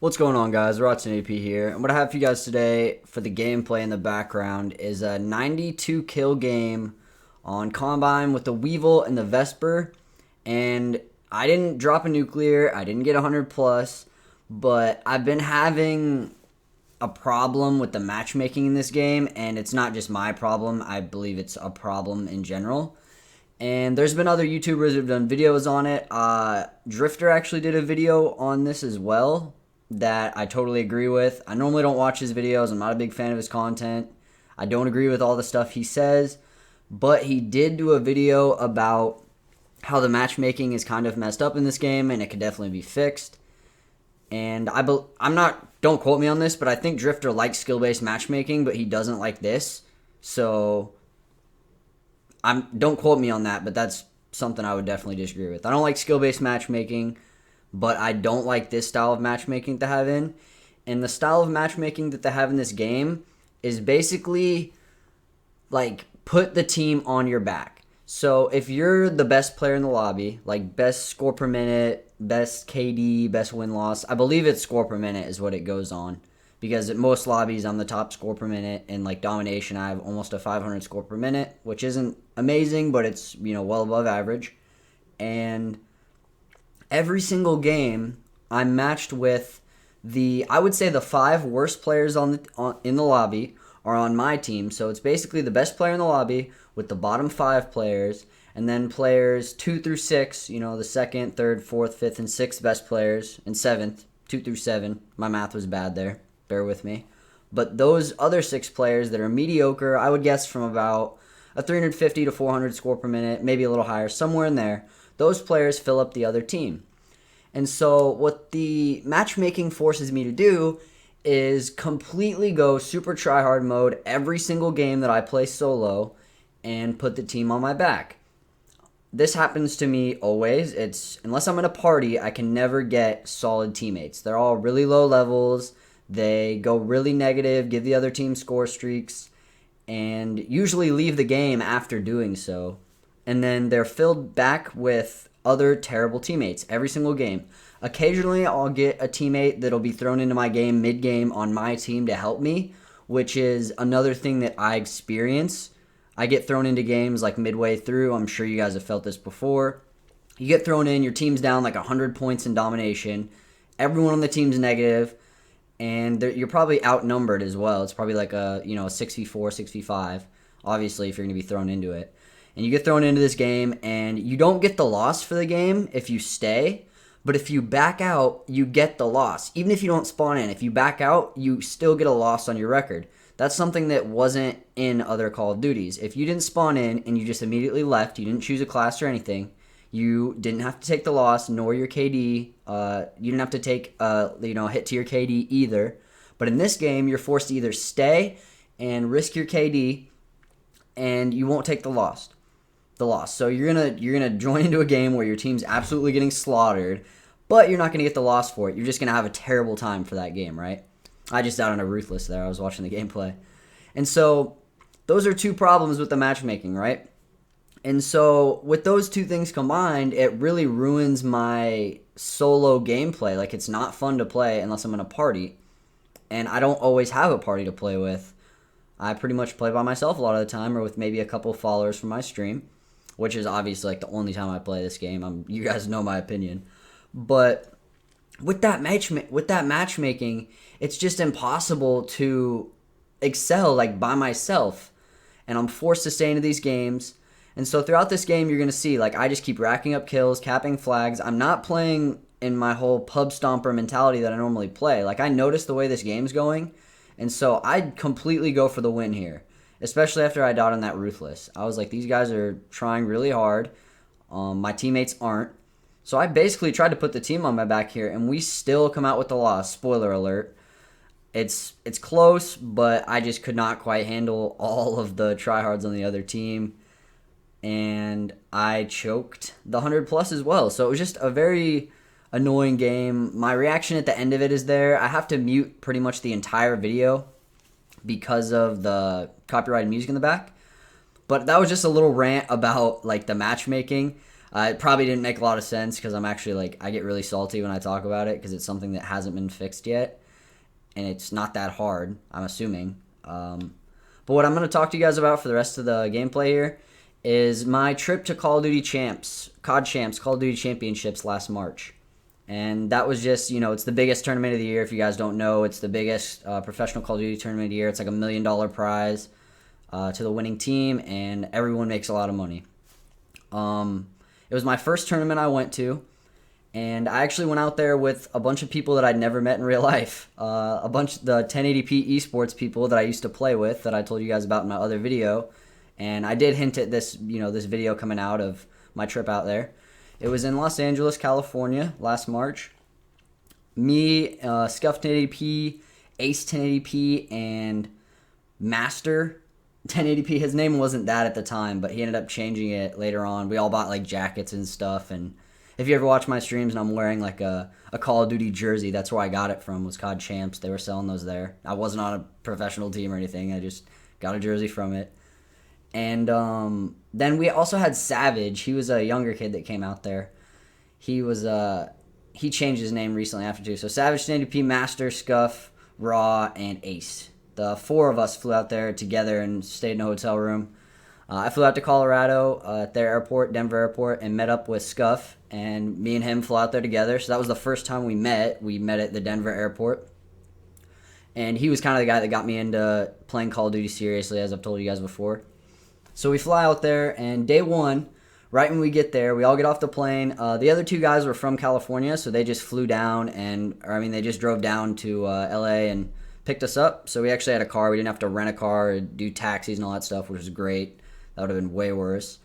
What's going on, guys? shorturl.at here, and what I have for you guys today for the gameplay in the background is a 92 kill game on Combine with the Weevil and the Vesper. And I didn't drop a nuclear, I didn't get 100 plus, but I've been having a problem with the matchmaking in this game, and it's not just my problem. I believe it's a problem in general. And there's been other YouTubers who've done videos on it. Drifter actually did a video on this as well that I totally agree with. I normally don't watch his videos. I'm not a big fan of his content. I don't agree with all the stuff he says. But he did do a video about how the matchmaking is kind of messed up in this game and it could definitely be fixed. And I'm not, don't quote me on this, but I think Drifter likes skill-based matchmaking, but he doesn't like this. So don't quote me on that, but that's something I would definitely disagree with. I don't like skill-based matchmaking, but I don't like this style of matchmaking to have in. And the style of matchmaking that they have in this game is basically like put the team on your back. So if you're the best player in the lobby, like best score per minute, best KD, best win-loss, I believe it's score per minute is what it goes on. Because at most lobbies, I'm the top score per minute. And like domination, I have almost a 500 score per minute, which isn't amazing, but it's, well above average. And every single game, I'm matched with I would say the 5 worst players in the lobby are on my team. So it's basically the best player in the lobby with the bottom 5 players, and then players 2 through 6, the 2nd, 3rd, 4th, 5th, and 6th best players, and 7th, 2 through 7. My math was bad there. Bear with me. But those other 6 players that are mediocre, I would guess from about a 350 to 400 score per minute, maybe a little higher, somewhere in there. Those players fill up the other team. And so what the matchmaking forces me to do is completely go super tryhard mode every single game that I play solo and put the team on my back. This happens to me always. Unless I'm in a party, I can never get solid teammates. They're all really low levels. They go really negative, give the other team score streaks, and usually leave the game after doing so. And then they're filled back with other terrible teammates every single game. Occasionally, I'll get a teammate that'll be thrown into my game mid-game on my team to help me, which is another thing that I experience. I get thrown into games like midway through. I'm sure you guys have felt this before. You get thrown in, your team's down like 100 points in domination. Everyone on the team's negative, and you're probably outnumbered as well. It's probably like a 6v4, 6v5, obviously, if you're going to be thrown into it. And you get thrown into this game, and you don't get the loss for the game if you stay. But if you back out, you get the loss. Even if you don't spawn in, if you back out, you still get a loss on your record. That's something that wasn't in other Call of Duties. If you didn't spawn in and you just immediately left, you didn't choose a class or anything, you didn't have to take the loss, nor your KD. You didn't have to take a hit to your KD either. But in this game, you're forced to either stay and risk your KD, and you won't take the loss. So you're gonna join into a game where your team's absolutely getting slaughtered, but you're not gonna get the loss for it. You're just gonna have a terrible time for that game, right? I just died on a ruthless there. I was watching the gameplay. And so those are 2 problems with the matchmaking, right? And so with those 2 things combined, it really ruins my solo gameplay. Like, it's not fun to play unless I'm in a party. And I don't always have a party to play with. I pretty much play by myself a lot of the time, or with maybe a couple followers from my stream, which is obviously like the only time I play this game. You guys know my opinion. But with that matchmaking, it's just impossible to excel like by myself. And I'm forced to stay into these games. And so throughout this game, you're going to see, like, I just keep racking up kills, capping flags. I'm not playing in my whole pub stomper mentality that I normally play. Like, I notice the way this game's going, and so I'd completely go for the win here, especially after I died on that ruthless. I was like, these guys are trying really hard. My teammates aren't. So I basically tried to put the team on my back here, and we still come out with the loss. Spoiler alert. It's close, but I just could not quite handle all of the tryhards on the other team. And I choked the 100 plus as well. So it was just a very annoying game. My reaction at the end of it is there. I have to mute pretty much the entire video because of the copyrighted music in the back. But that was just a little rant about like the matchmaking. It probably didn't make a lot of sense because I'm actually like, I get really salty when I talk about it because it's something that hasn't been fixed yet. And it's not that hard, I'm assuming. But what I'm going to talk to you guys about for the rest of the gameplay here is my trip to Call of Duty Champs, COD Champs, Call of Duty Championships last March. And that was just, it's the biggest tournament of the year. If you guys don't know, it's the biggest professional Call of Duty tournament of the year. It's like $1 million prize to the winning team, and everyone makes a lot of money. It was my first tournament I went to, and I actually went out there with a bunch of people that I'd never met in real life. A bunch of the 1080p esports people that I used to play with that I told you guys about in my other video. And I did hint at this, this video coming out of my trip out there. It was in Los Angeles, California last March. Me, Scuff 1080p, Ace 1080p, and Master 1080p. His name wasn't that at the time, but he ended up changing it later on. We all bought like jackets and stuff, and if you ever watch my streams and I'm wearing like a Call of Duty jersey, that's where I got it from, was COD Champs. They were selling those there. I wasn't on a professional team or anything. I just got a jersey from it. And then we also had Savage. He was a younger kid that came out there. He changed his name recently after too. So Savage, 1080p, Master, Scuff, Raw, and Ace. The four of us flew out there together and stayed in a hotel room. I flew out to Colorado at their airport, Denver airport, and met up with Scuff. And me and him flew out there together. So that was the first time we met. We met at the Denver airport. And he was kind of the guy that got me into playing Call of Duty seriously, as I've told you guys before. So we fly out there, and day one, right when we get there, we all get off the plane. The other two guys were from California, so they just flew down, they just drove down to LA and picked us up. So we actually had a car. We didn't have to rent a car or do taxis and all that stuff, which was great. That would have been way worse.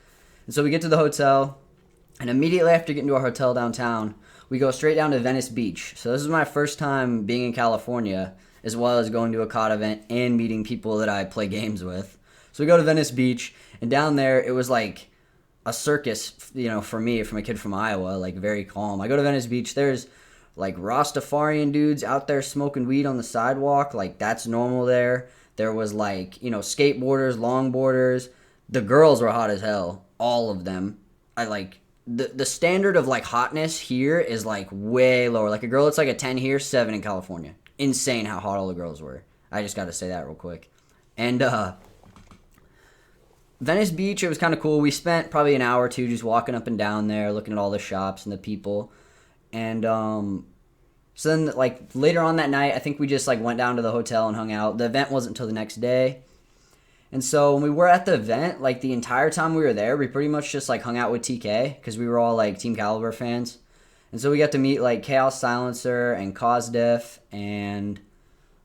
And so we get to the hotel, and immediately after getting to our hotel downtown, we go straight down to Venice Beach. So this is my first time being in California, as well as going to a COD event and meeting people that I play games with. So we go to Venice Beach, and down there, it was like a circus, for me, from a kid from Iowa, like very calm. I go to Venice Beach, there's like Rastafarian dudes out there smoking weed on the sidewalk, like that's normal there. There was like, skateboarders, longboarders. The girls were hot as hell, all of them. The standard of like hotness here is like way lower. Like a girl that's like a 10 here, 7 in California. Insane how hot all the girls were. I just got to say that real quick. And Venice Beach, it was kind of cool. We spent probably an hour or two just walking up and down there, looking at all the shops and the people. And so then, like, later on that night, I think we just, like, went down to the hotel and hung out. The event wasn't until the next day. And so when we were at the event, like, the entire time we were there, we pretty much just, like, hung out with TK because we were all, like, Team Caliber fans. And so we got to meet, like, Chaos Silencer and Cosdef and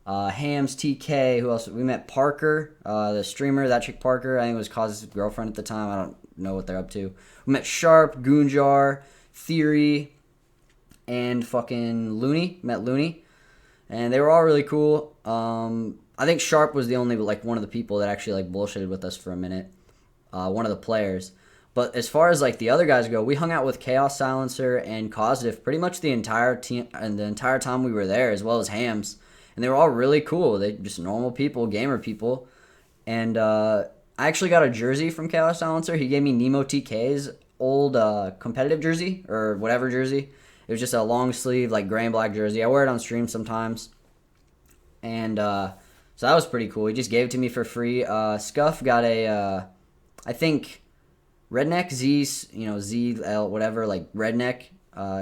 Hams, TK, who else? We met Parker, the streamer, that chick Parker. I think it was Cos's girlfriend at the time. I don't know what they're up to. We met Sharp, Goonjar, Theory, and fucking Looney. Met Looney. And they were all really cool. I think Sharp was the only, like, one of the people that actually, like, bullshitted with us for a minute. One of the players. But as far as, like, the other guys go, we hung out with Chaos Silencer and Cosdef pretty much the entire time we were there, as well as Hams. And they were all really cool. They just normal people, gamer people. And I actually got a jersey from Chaos Silencer. He gave me Nemo TK's old competitive jersey, or whatever jersey. It was just a long sleeve, like, gray and black jersey. I wear it on stream sometimes. And so that was pretty cool. He just gave it to me for free. Scuff got a, I think, Redneck, ZL, whatever, like, Redneck.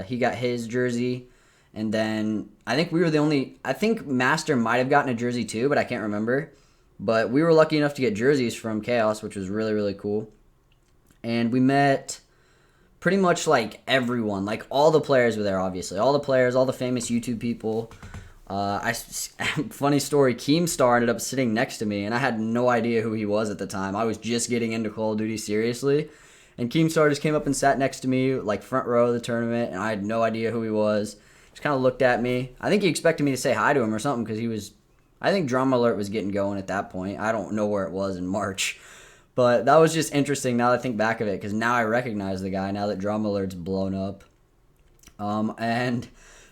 He got his jersey. And then I think we were the only, I think Master might have gotten a jersey too, but I can't remember. But we were lucky enough to get jerseys from Chaos, which was really, really cool. And we met pretty much like everyone, like all the players were there, obviously. All the players, all the famous YouTube people. Funny story, Keemstar ended up sitting next to me, and I had no idea who he was at the time. I was just getting into Call of Duty seriously. And Keemstar just came up and sat next to me, like front row of the tournament, and I had no idea who he was. Just kind of looked at me. I think he expected me to say hi to him or something because he was, I think Drama Alert was getting going at that point. I don't know where it was in March. But that was just interesting now that I think back of it because now I recognize the guy now that Drama Alert's blown up. And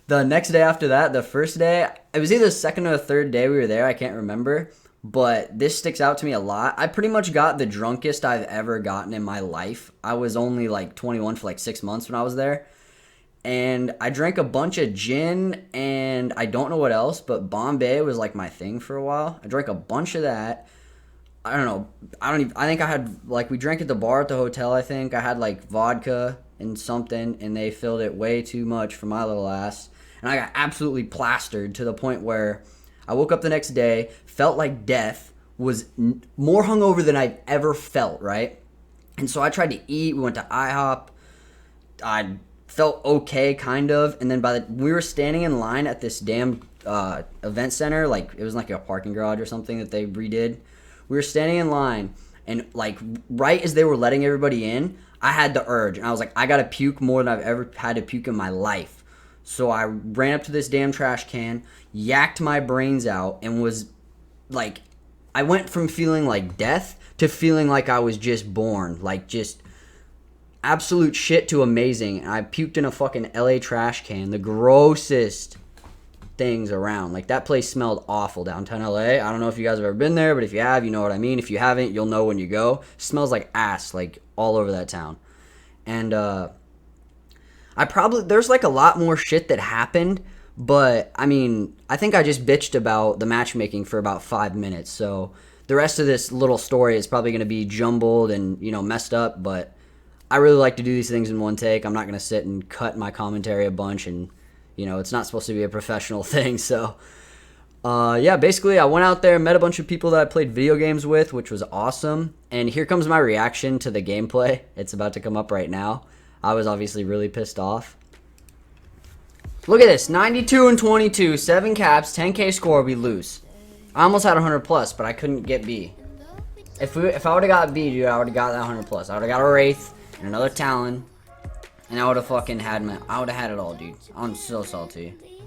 the next day after that, the first day, it was either the second or the third day we were there. I can't remember. but this sticks out to me a lot. I pretty much got the drunkest I've ever gotten in my life. I was only like 21 for like 6 months when I was there. And I drank a bunch of gin and I don't know what else, but Bombay was like my thing for a while. I drank a bunch of that. I don't know. I think I had, like, we drank at the bar at the hotel, I think. I had like vodka and something, and they filled it way too much for my little ass. And I got absolutely plastered to the point where I woke up the next day, felt like death, was more hungover than I've ever felt, right? And so I tried to eat. We went to IHOP. I felt okay, kind of. And then we were standing in line at this damn event center. Like, it was like a parking garage or something that they redid. We were standing in line, and like right as they were letting everybody in, I had the urge. And I was like, I gotta puke more than I've ever had to puke in my life. So I ran up to this damn trash can, yacked my brains out, and was like, I went from feeling like death to feeling like I was just born. Like, just absolute shit to amazing. And I puked in a fucking LA trash can. The grossest things around. Like, that place smelled awful, downtown LA. I don't know if you guys have ever been there, but if you have, you know what I mean. If you haven't, you'll know when you go. It smells like ass, like, all over that town. And there's like a lot more shit that happened, but I mean, I think I just bitched about the matchmaking for about 5 minutes. So the rest of this little story is probably going to be jumbled and, you know, messed up, but I really like to do these things in one take. I'm not going to sit and cut my commentary a bunch, and, you know, it's not supposed to be a professional thing. So yeah, basically I went out there, met a bunch of people that I played video games with, which was awesome. And here comes my reaction to the gameplay. It's about to come up right now. I was obviously really pissed off. Look at this, 92 and 22, 7 caps, 10k score, we lose. I almost had 100 plus, but I couldn't get B. If I would have got B, dude, I would have got that 100 plus. I would have got a Wraith and another Talon, and I would have fucking had it all, dude. I'm so salty.